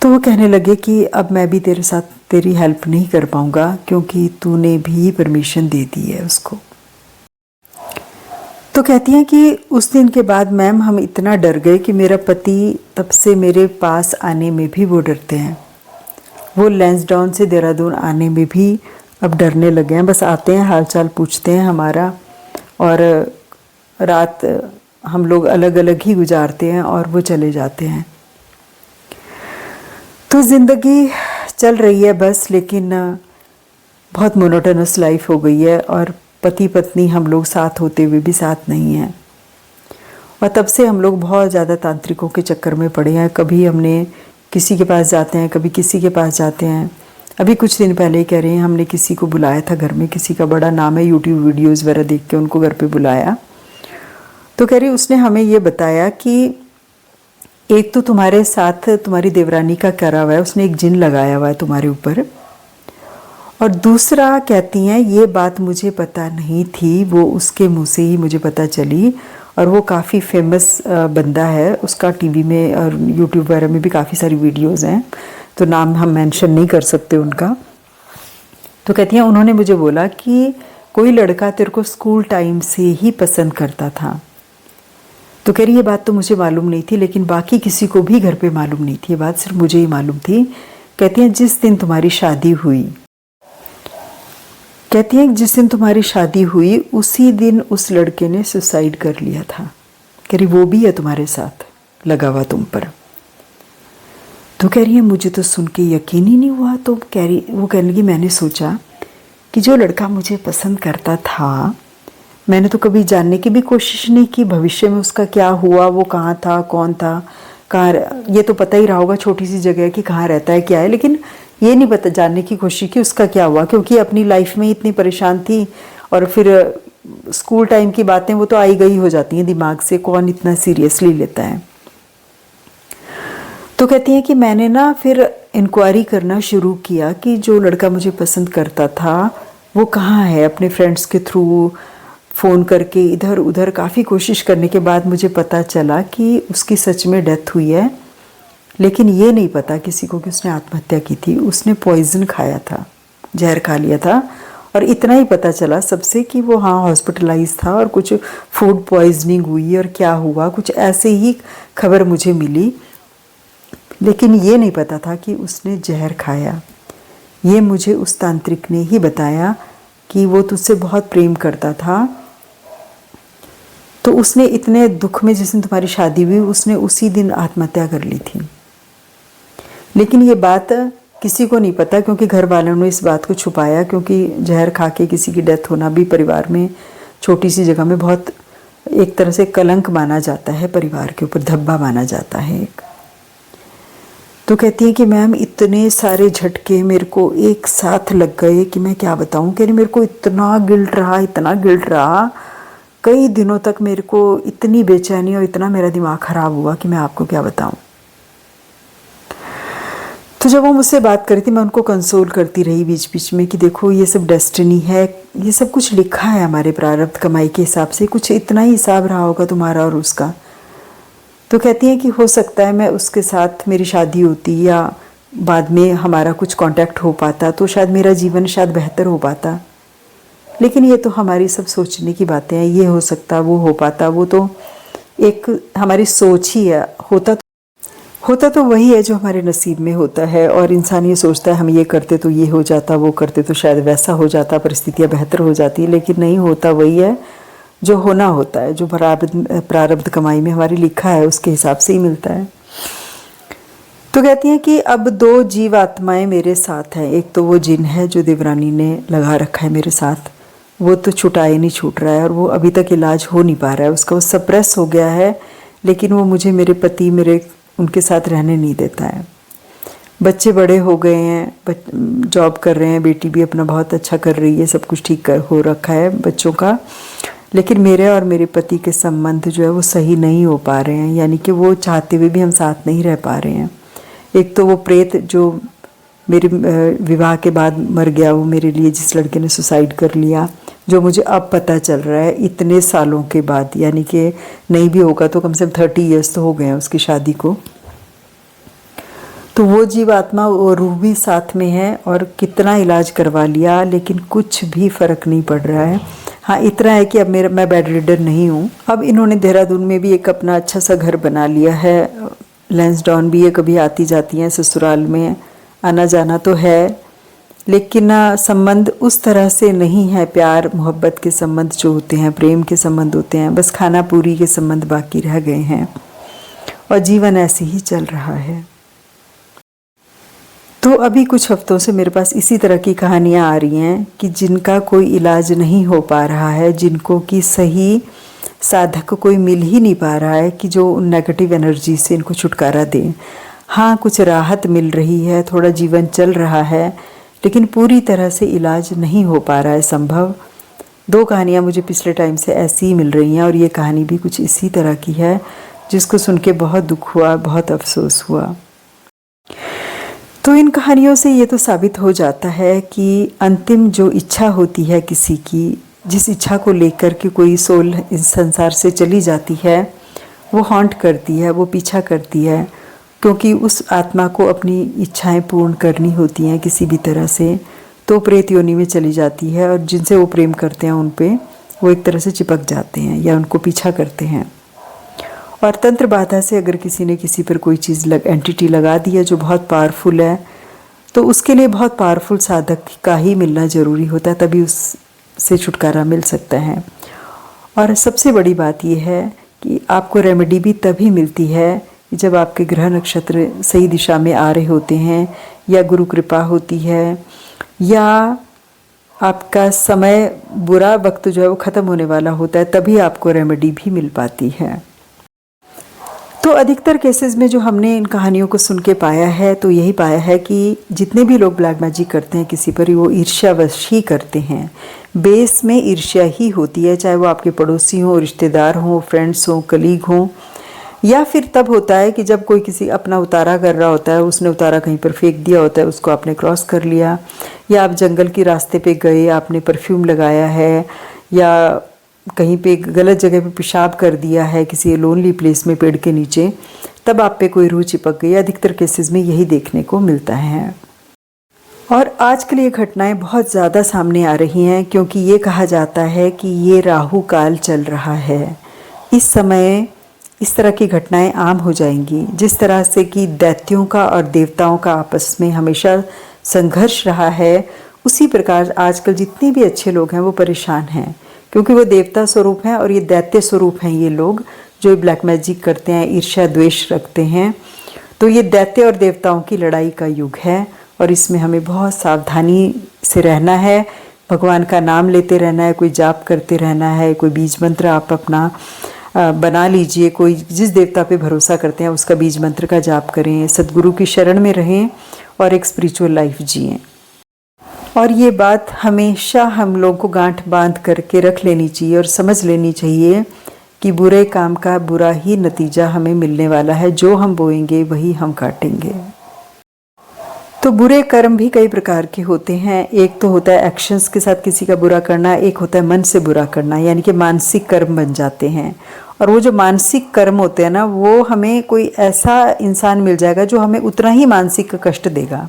तो वो कहने लगे कि अब मैं भी तेरे साथ तेरी हेल्प नहीं कर पाऊंगा क्योंकि तूने भी परमिशन दे दी है उसको। तो कहती हैं कि उस दिन के बाद मैम हम इतना डर गए कि मेरा पति तब से मेरे पास आने में भी वो डरते हैं। वो लैंसडाउन से देहरादून आने में भी अब डरने लगे हैं। बस आते हैं, हालचाल पूछते हैं हमारा और रात हम लोग अलग अलग ही गुजारते हैं और वो चले जाते हैं। तो ज़िंदगी चल रही है बस, लेकिन बहुत मोनोटोनस लाइफ हो गई है और पति पत्नी हम लोग साथ होते हुए भी साथ नहीं हैं। और तब से हम लोग बहुत ज़्यादा तांत्रिकों के चक्कर में पड़े हैं। कभी हमने किसी के पास जाते हैं, कभी किसी के पास जाते हैं। अभी कुछ दिन पहले ही कह रहे हैं हमने किसी को बुलाया था घर में, किसी का बड़ा नाम है, यूट्यूब वीडियोज़ वगैरह देख के उनको घर पे बुलाया। तो कह रही उसने हमें ये बताया कि एक तो तुम्हारे साथ तुम्हारी देवरानी का करा हुआ है, उसने एक जिन लगाया हुआ है तुम्हारे ऊपर, और दूसरा कहती हैं ये बात मुझे पता नहीं थी, वो उसके मुंह से ही मुझे पता चली। और वो काफ़ी फेमस बंदा है, उसका टीवी में और यूट्यूब वगैरह में भी काफ़ी सारी वीडियोस हैं, तो नाम हम मेंशन नहीं कर सकते उनका। तो कहती हैं उन्होंने मुझे बोला कि कोई लड़का तेरे को स्कूल टाइम से ही पसंद करता था। तो कह रही ये बात तो मुझे मालूम नहीं थी, लेकिन बाकी किसी को भी घर पे मालूम नहीं थी, ये बात सिर्फ मुझे ही मालूम थी। कहती हैं जिस दिन तुम्हारी शादी हुई, कहती हैं जिस दिन तुम्हारी शादी हुई उसी दिन उस लड़के ने सुसाइड कर लिया था। कह रही वो भी है तुम्हारे साथ लगा हुआ तुम पर। तो कह रही है मुझे तो सुन के यकीन ही नहीं हुआ। तो कह रही वो कहने लगी मैंने सोचा कि जो लड़का मुझे पसंद करता था, मैंने तो कभी जानने की भी कोशिश नहीं की भविष्य में उसका क्या हुआ, वो कहाँ था, कौन था, कहाँ, ये तो पता ही रहा होगा छोटी सी जगह कि कहाँ रहता है क्या है, लेकिन ये नहीं पता जानने की कोशिश की उसका क्या हुआ, क्योंकि अपनी लाइफ में इतनी परेशान थी। और फिर स्कूल टाइम की बातें वो तो आई गई हो जाती हैं दिमाग से, कौन इतना सीरियसली लेता है। तो कहती हैं कि मैंने ना फिर इंक्वायरी करना शुरू किया कि जो लड़का मुझे पसंद करता था वो कहाँ है। अपने फ्रेंड्स के थ्रू फ़ोन करके इधर उधर काफ़ी कोशिश करने के बाद मुझे पता चला कि उसकी सच में डेथ हुई है, लेकिन ये नहीं पता किसी को कि उसने आत्महत्या की थी। उसने पॉइज़न खाया था, जहर खा लिया था, और इतना ही पता चला सबसे कि वो हाँ हॉस्पिटलाइज था और कुछ फूड पॉइजनिंग हुई और क्या हुआ, कुछ ऐसे ही खबर मुझे मिली, लेकिन ये नहीं पता था कि उसने जहर खाया। ये मुझे उस तांत्रिक ने ही बताया कि वो तुझसे बहुत प्रेम करता था, तो उसने इतने दुख में जिस दिन तुम्हारी शादी हुई उसने उसी दिन आत्महत्या कर ली थी। लेकिन ये बात किसी को नहीं पता, क्योंकि घर वालों ने इस बात को छुपाया, क्योंकि जहर खा के किसी की डेथ होना भी परिवार में छोटी सी जगह में बहुत एक तरह से कलंक माना जाता है, परिवार के ऊपर धब्बा माना जाता है एक। तो कहती है कि मैम इतने सारे झटके मेरे को एक साथ लग गए कि मैं क्या बताऊं। कह रही मेरे को इतना गिल्ट रहा, इतना गिल्ट रहा, कई दिनों तक मेरे को इतनी बेचैनी और इतना मेरा दिमाग ख़राब हुआ कि मैं आपको क्या बताऊं। तो जब वो मुझसे बात करी थी मैं उनको कंसोल करती रही बीच बीच में कि देखो ये सब डेस्टिनी है, ये सब कुछ लिखा है हमारे प्रारब्ध कमाई के हिसाब से, कुछ इतना ही हिसाब रहा होगा तुम्हारा और उसका। तो कहती हैं कि हो सकता है मैं उसके साथ मेरी शादी होती या बाद में हमारा कुछ कांटेक्ट हो पाता तो शायद मेरा जीवन शायद बेहतर हो पाता, लेकिन ये तो हमारी सब सोचने की बातें हैं। ये हो सकता, वो हो पाता, वो तो एक हमारी सोच ही है। होता तो वही है जो हमारे नसीब में होता है, और इंसान ये सोचता है हम ये करते तो ये हो जाता, वो करते तो शायद वैसा हो जाता, परिस्थितियाँ बेहतर हो जाती है, लेकिन नहीं होता वही है जो होना होता है, जो प्रारब्ध कमाई में हमारी लिखा है उसके हिसाब से ही मिलता है। तो कहती हैं कि अब 2 जीव आत्माएं मेरे साथ हैं। एक तो वो जिन है जो देवरानी ने लगा रखा है मेरे साथ, वो तो छुटाए नहीं छूट रहा है और वो अभी तक इलाज हो नहीं पा रहा है उसका, वो सप्रेस हो गया है, लेकिन वो मुझे मेरे पति उनके साथ रहने नहीं देता है। बच्चे बड़े हो गए हैं, जॉब कर रहे हैं, बेटी भी अपना बहुत अच्छा कर रही है, सब कुछ ठीक हो रखा है बच्चों का, लेकिन मेरे और मेरे पति के संबंध जो है वो सही नहीं हो पा रहे हैं, यानी कि वो चाहते हुए भी हम साथ नहीं रह पा रहे हैं। एक तो वो प्रेत जो मेरे विवाह के बाद मर गया, वो मेरे लिए जिस लड़के ने सुसाइड कर लिया, जो मुझे अब पता चल रहा है इतने सालों के बाद, यानी कि नहीं भी होगा तो कम से कम 30 ईयर्स तो हो गए हैं उसकी शादी को। तो वो जीवात्मा वो रूह भी साथ में है और कितना इलाज करवा लिया लेकिन कुछ भी फ़र्क नहीं पड़ रहा है। हाँ, इतना है कि अब मैं बेड रिडर नहीं हूँ। अब इन्होंने देहरादून में भी एक अपना अच्छा सा घर बना लिया है। लैंसडाउन भी ये कभी आती जाती हैं, ससुराल में आना जाना तो है, लेकिन संबंध उस तरह से नहीं है। प्यार मोहब्बत के संबंध जो होते हैं, प्रेम के संबंध होते हैं, बस खाना पूरी के संबंध बाकी रह गए हैं और जीवन ऐसे ही चल रहा है। तो अभी कुछ हफ्तों से मेरे पास इसी तरह की कहानियाँ आ रही हैं कि जिनका कोई इलाज नहीं हो पा रहा है, जिनको कि सही साधक कोई मिल ही नहीं पा रहा है कि जो नेगेटिव एनर्जी से इनको छुटकारा दे। हाँ, कुछ राहत मिल रही है, थोड़ा जीवन चल रहा है, लेकिन पूरी तरह से इलाज नहीं हो पा रहा है संभव। 2 कहानियाँ मुझे पिछले टाइम से ऐसी ही मिल रही हैं और ये कहानी भी कुछ इसी तरह की है, जिसको सुन के बहुत दुख हुआ, बहुत अफसोस हुआ। तो इन कहानियों से ये तो साबित हो जाता है कि अंतिम जो इच्छा होती है किसी की, जिस इच्छा को लेकर के कोई सोल इस संसार से चली जाती है, वो हॉन्ट करती है, वो पीछा करती है, क्योंकि उस आत्मा को अपनी इच्छाएं पूर्ण करनी होती हैं किसी भी तरह से, तो प्रेत योनि में चली जाती है और जिनसे वो प्रेम करते हैं उन पे वो एक तरह से चिपक जाते हैं या उनको पीछा करते हैं। और तंत्र बाधा से अगर किसी ने किसी पर कोई चीज़ एंटिटी लगा दी है जो बहुत पावरफुल है, तो उसके लिए बहुत पावरफुल साधक का ही मिलना ज़रूरी होता है, तभी उससे छुटकारा मिल सकता है। और सबसे बड़ी बात यह है कि आपको रेमेडी भी तभी मिलती है जब आपके ग्रह नक्षत्र सही दिशा में आ रहे होते हैं, या गुरु कृपा होती है, या आपका समय बुरा वक्त जो है वो ख़त्म होने वाला होता है, तभी आपको रेमेडी भी मिल पाती है। तो अधिकतर केसेस में जो हमने इन कहानियों को सुन के पाया है, तो यही पाया है कि जितने भी लोग ब्लैक मैजिक करते हैं किसी पर, वो ईर्ष्यावश ही करते हैं। बेस में ईर्ष्या ही होती है, चाहे वो आपके पड़ोसी हों, रिश्तेदार हों, फ्रेंड्स हों, कलीग हों, या फिर तब होता है कि जब कोई किसी अपना उतारा कर रहा होता है, उसने उतारा कहीं पर फेंक दिया होता है, उसको आपने क्रॉस कर लिया, या आप जंगल के रास्ते पे गए, आपने परफ्यूम लगाया है, या कहीं पे गलत जगह पे पेशाब कर दिया है किसी लोनली प्लेस में पेड़ के नीचे, तब आप पे कोई रूह चिपक गई। अधिकतर केसेस में यही देखने को मिलता है। और आजकल ये घटनाएं बहुत ज़्यादा सामने आ रही हैं, क्योंकि ये कहा जाता है कि ये राहु काल चल रहा है। इस समय इस तरह की घटनाएं आम हो जाएंगी। जिस तरह से कि दैत्यों का और देवताओं का आपस में हमेशा संघर्ष रहा है, उसी प्रकार आजकल जितने भी अच्छे लोग हैं वो परेशान हैं, क्योंकि वो देवता स्वरूप हैं और ये दैत्य स्वरूप हैं। ये लोग जो ब्लैक मैजिक करते हैं, ईर्ष्या द्वेष रखते हैं, तो ये दैत्य और देवताओं की लड़ाई का युग है और इसमें हमें बहुत सावधानी से रहना है। भगवान का नाम लेते रहना है, कोई जाप करते रहना है, कोई बीज मंत्र आप अपना बना लीजिए, कोई जिस देवता पे भरोसा करते हैं उसका बीज मंत्र का जाप करें, सद्गुरु की शरण में रहें और एक स्पिरिचुअल लाइफ जिएं। और ये बात हमेशा हम लोगों को गांठ बांध करके रख लेनी चाहिए और समझ लेनी चाहिए कि बुरे काम का बुरा ही नतीजा हमें मिलने वाला है। जो हम बोएंगे वही हम काटेंगे। तो बुरे कर्म भी कई प्रकार के होते हैं। एक तो होता है एक्शंस के साथ किसी का बुरा करना, एक होता है मन से बुरा करना, यानी कि मानसिक कर्म बन जाते हैं। और वो जो मानसिक कर्म होते हैं ना, वो हमें कोई ऐसा इंसान मिल जाएगा जो हमें उतना ही मानसिक कष्ट देगा,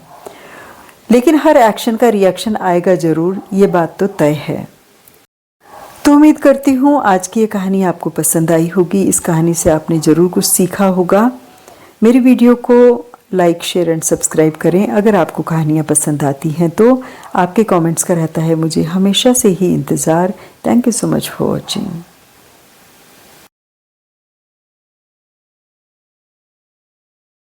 लेकिन हर एक्शन का रिएक्शन आएगा ज़रूर, ये बात तो तय है। तो उम्मीद करती हूँ आज की ये कहानी आपको पसंद आई होगी। इस कहानी से आपने ज़रूर कुछ सीखा होगा। मेरी वीडियो को लाइक, शेयर एंड सब्सक्राइब करें। अगर आपको कहानियाँ पसंद आती हैं तो आपके कमेंट्स का रहता है मुझे हमेशा से ही इंतज़ार। Thank you so much for watching.